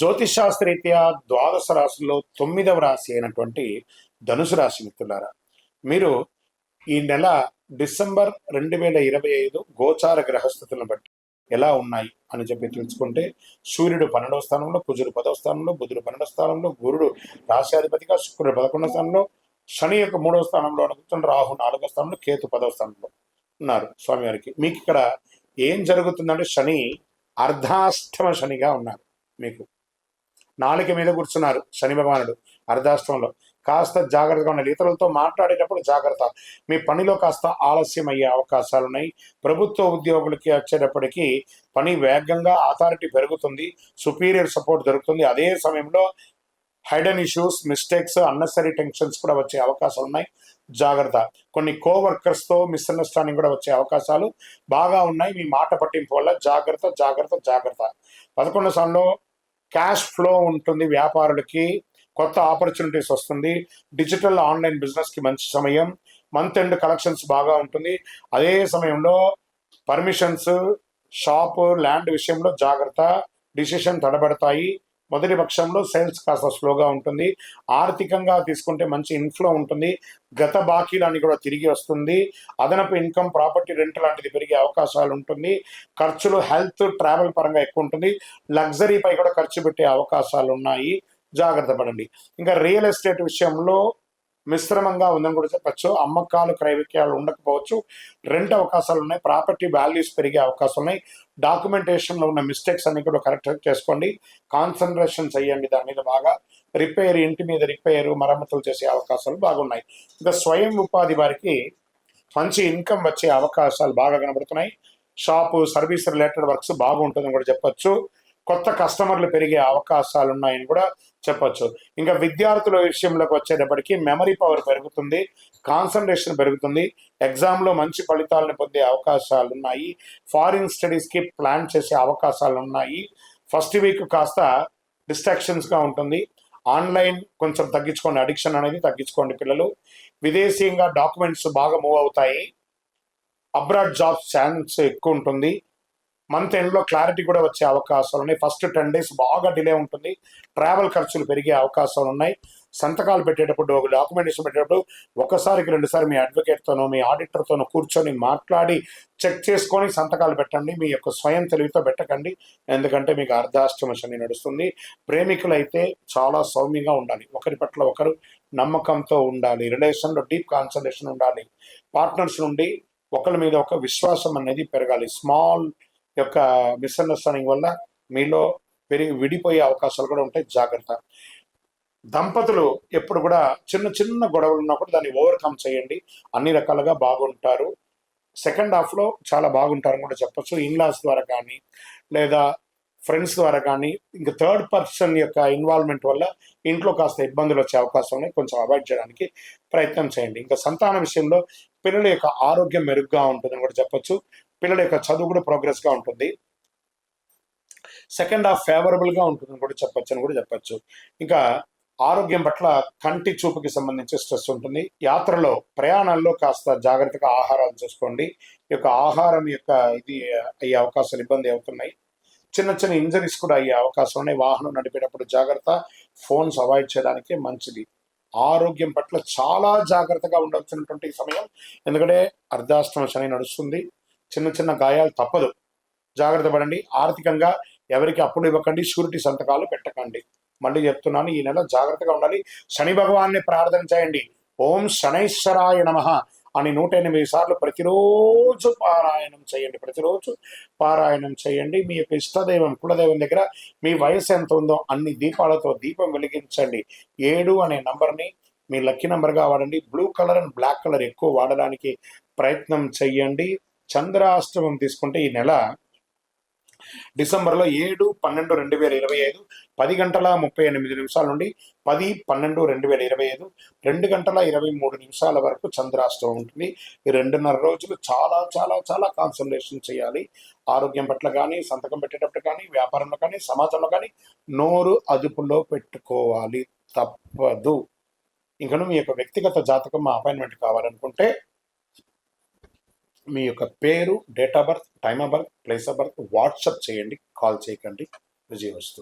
జ్యోతిషాస్త్రరీత్యా ద్వాదశ రాశుల్లో 9వ రాశి అయినటువంటి ధనుసు రాశి మిత్రులారా, మీరు ఈ నెల డిసెంబర్ 2025 గోచార గ్రహస్థితులను బట్టి ఎలా ఉన్నాయి అని చెప్పి తెలుసుకుంటే, సూర్యుడు 12వ స్థానంలో, కుజుడు 10వ స్థానంలో, బుధుడు 12వ స్థానంలో, గురుడు రాశ్యాధిపతిగా, శుక్రుడు 11వ స్థానంలో, శని యొక్క 3వ స్థానంలో అనుకుంటున్న, రాహు 4వ స్థానంలో, కేతు 10వ స్థానంలో ఉన్నారు. స్వామివారికి మీకు ఇక్కడ ఏం జరుగుతుందంటే, శని అర్ధాష్టమ శనిగా ఉన్నారు. మీకు నాలుక మీద కూర్చున్నారు శని భగవానుడు అర్ధాష్టమంలో. కాస్త జాగ్రత్తగా ఉండాలి. ఇతరులతో మాట్లాడేటప్పుడు జాగ్రత్త. మీ పనిలో కాస్త ఆలస్యం అయ్యే అవకాశాలు ఉన్నాయి. ప్రభుత్వ ఉద్యోగులకి వచ్చేటప్పటికి పని వేగంగా, అథారిటీ పెరుగుతుంది, సుపీరియర్ సపోర్ట్ దొరుకుతుంది. అదే సమయంలో Hayden issues, mistakes, unnecessary tensions కూడా వచ్చే అవకాశాలు ఉన్నాయి. జాగ్రత్త. కొన్ని కోవర్కర్స్తో మిస్అండర్స్టాండింగ్ కూడా వచ్చే అవకాశాలు బాగా ఉన్నాయి. మీ మాట పట్టింపు వల్ల జాగ్రత్త జాగ్రత్త జాగ్రత్త. 11వ స్థానంలో క్యాష్ ఫ్లో ఉంటుంది. వ్యాపారులకి కొత్త ఆపర్చునిటీస్ వస్తుంది. డిజిటల్ ఆన్లైన్ బిజినెస్కి మంచి సమయం. మంత్ ఎండ్ కలెక్షన్స్ బాగా ఉంటుంది. అదే సమయంలో పర్మిషన్స్, షాప్, ల్యాండ్ విషయంలో జాగ్రత్త. డిసిషన్ తడబడతాయి. మొదటి పక్షంలో సేల్స్ కాస్త స్లోగా ఉంటుంది. ఆర్థికంగా తీసుకుంటే మంచి ఇన్ఫ్లో ఉంటుంది. గత బాకీలన్నీ కూడా తిరిగి వస్తుంది. అదనపు ఇన్కమ్, ప్రాపర్టీ రెంట్ లాంటిది పెరిగే అవకాశాలు ఉంటుంది. ఖర్చులు హెల్త్, ట్రావెల్ పరంగా ఎక్కువ ఉంటుంది. లగ్జరీపై కూడా ఖర్చు పెట్టే అవకాశాలు ఉన్నాయి. జాగ్రత్త పడండి. ఇంకా రియల్ ఎస్టేట్ విషయంలో మిశ్రమంగా ఉందని కూడా చెప్పచ్చు. అమ్మకాలు, క్రయ విక్రయాలు ఉండకపోవచ్చు. రెంట్ అవకాశాలు ఉన్నాయి. ప్రాపర్టీ వాల్యూస్ పెరిగే అవకాశాలు ఉన్నాయి. డాక్యుమెంటేషన్లో ఉన్న మిస్టేక్స్ అన్ని కూడా కరెక్ట్ చేసుకోండి. కాన్సన్ట్రేషన్ చేయండి దాని మీద బాగా. రిపేర్, ఇంటి మీద రిపేరు, మరమ్మతులు చేసే అవకాశాలు బాగున్నాయి. ఇంకా స్వయం ఉపాధి వారికి మంచి ఇన్కమ్ వచ్చే అవకాశాలు బాగా కనబడుతున్నాయి. షాపు, సర్వీస్ రిలేటెడ్ వర్క్స్ బాగుంటుందని కూడా చెప్పచ్చు. కొత్త కస్టమర్లు పెరిగే అవకాశాలు ఉన్నాయని కూడా చెప్పచ్చు. ఇంకా విద్యార్థుల విషయంలోకి వచ్చేటప్పటికి మెమరీ పవర్ పెరుగుతుంది, కాన్సన్ట్రేషన్ పెరుగుతుంది. ఎగ్జామ్లో మంచి ఫలితాలను పొందే అవకాశాలు ఉన్నాయి. ఫారిన్ స్టడీస్కి ప్లాన్ చేసే అవకాశాలు ఉన్నాయి. ఫస్ట్ వీక్ కాస్త డిస్ట్రాక్షన్స్గా ఉంటుంది. ఆన్లైన్ కొంచెం తగ్గించుకోండి. అడిక్షన్ అనేది తగ్గించుకోండి పిల్లలు. విదేశీయంగా డాక్యుమెంట్స్ బాగా మూవ్ అవుతాయి. అబ్రాడ్ జాబ్స్ ఛాన్స్ ఎక్కువ ఉంటుంది. మంత్ ఎండ్లో క్లారిటీ కూడా వచ్చే అవకాశాలు ఉన్నాయి. ఫస్ట్ 10 days బాగా డిలే ఉంటుంది. ట్రావెల్ ఖర్చులు పెరిగే అవకాశాలు ఉన్నాయి. సంతకాలు పెట్టేటప్పుడు, డాక్యుమెంటేషన్ పెట్టేటప్పుడు ఒకసారికి 2 సార్లు మీ అడ్వకేట్తోనో, మీ ఆడిటర్తోనో కూర్చొని మాట్లాడి చెక్ చేసుకొని సంతకాలు పెట్టండి. మీ యొక్క స్వయం తెలివితో పెట్టకండి. ఎందుకంటే మీకు అర్ధాష్టమ శని నడుస్తుంది. ప్రేమికులైతే చాలా సౌమ్యంగా ఉండాలి. ఒకరి పట్ల ఒకరు నమ్మకంతో ఉండాలి. రిలేషన్లో డీప్ కాన్సన్ట్రేషన్ ఉండాలి. పార్ట్నర్స్ నుండి ఒకరి మీద ఒక విశ్వాసం అనేది పెరగాలి. స్మాల్ యొక్క మిస్అండర్స్టాండింగ్ వల్ల మీలో విడిపోయే అవకాశాలు కూడా ఉంటాయి. జాగ్రత్త. దంపతులు ఎప్పుడు కూడా చిన్న చిన్న గొడవలు ఉన్నప్పుడు దాన్ని ఓవర్కమ్ చేయండి. అన్ని రకాలుగా బాగుంటారు. సెకండ్ హాఫ్లో చాలా బాగుంటారని కూడా చెప్పచ్చు. ఇన్లాస్ ద్వారా కానీ, లేదా ఫ్రెండ్స్ ద్వారా కానీ, ఇంకా థర్డ్ పర్సన్ యొక్క ఇన్వాల్వ్మెంట్ వల్ల ఇంట్లో కాస్త ఇబ్బందులు వచ్చే అవకాశం ఉన్నాయి. కొంచెం అవాయిడ్ చేయడానికి ప్రయత్నం చేయండి. ఇంకా సంతాన విషయంలో పిల్లల యొక్క ఆరోగ్యం మెరుగ్గా ఉంటుందని కూడా చెప్పచ్చు. పిల్లల యొక్క చదువు కూడా ప్రోగ్రెస్గా ఉంటుంది. సెకండ్ హాఫ్ ఫేవరబుల్గా ఉంటుందని కూడా చెప్పచ్చు. ఇంకా ఆరోగ్యం పట్ల కంటి చూపుకి సంబంధించి స్ట్రెస్ ఉంటుంది. యాత్రలో, ప్రయాణాల్లో కాస్త జాగ్రత్తగా ఆహారాలు చూసుకోండి. ఈ యొక్క ఆహారం యొక్క ఇది అయ్యే అవకాశాలు ఇబ్బంది అవుతున్నాయి. చిన్న చిన్న ఇంజరీస్ కూడా అయ్యే అవకాశం ఉన్నాయి. వాహనం నడిపేటప్పుడు జాగ్రత్త. ఫోన్స్ అవాయిడ్ చేయడానికి మంచిది. ఆరోగ్యం పట్ల చాలా జాగ్రత్తగా ఉండాల్సినటువంటి సమయం. ఎందుకంటే అర్ధాష్టమ శని నడుస్తుంది. చిన్న చిన్న గాయాలు తప్పదు. జాగ్రత్త పడండి. ఆర్థికంగా ఎవరికి అప్పులు ఇవ్వకండి. షూరిటీ సంతకాలు పెట్టకండి. మళ్ళీ చెప్తున్నాను, ఈ నెల జాగ్రత్తగా ఉండాలి. శని భగవాన్ని ప్రార్థన చేయండి. ఓం శనైశ్వరాయ నమః అని 108 సార్లు ప్రతిరోజు పారాయణం చేయండి. మీ యొక్క ఇష్టదైవం, కులదైవం దగ్గర మీ వయసు ఎంత ఉందో అన్ని దీపాలతో దీపం వెలిగించండి. 7 అనే నంబర్ని మీ లక్కీ నంబర్గా వాడండి. Blue colour and black colour ఎక్కువ వాడడానికి ప్రయత్నం చేయండి. చంద్రాష్టమం తీసుకుంటే ఈ నెల డిసెంబర్లో 7/12/2025 10:38 నుండి 10/12/2025 2:23 వరకు చంద్రాష్టమం ఉంటుంది. ఈ 2.5 రోజులు చాలా చాలా చాలా కాన్సన్ట్రేషన్ చేయాలి. ఆరోగ్యం పట్ల కానీ, సంతకం పెట్టేటప్పుడు కానీ, వ్యాపారంలో కానీ, సమాజంలో కానీ నోరు అదుపులో పెట్టుకోవాలి. తప్పదు. ఇంకను మీ యొక్క వ్యక్తిగత జాతకం, మా అపాయింట్మెంట్ కావాలనుకుంటే మీ యొక్క పేరు, date of birth, time of birth, place of birth WhatsApp చేయండి. కాల్ చేయకండి. విజయవస్తు.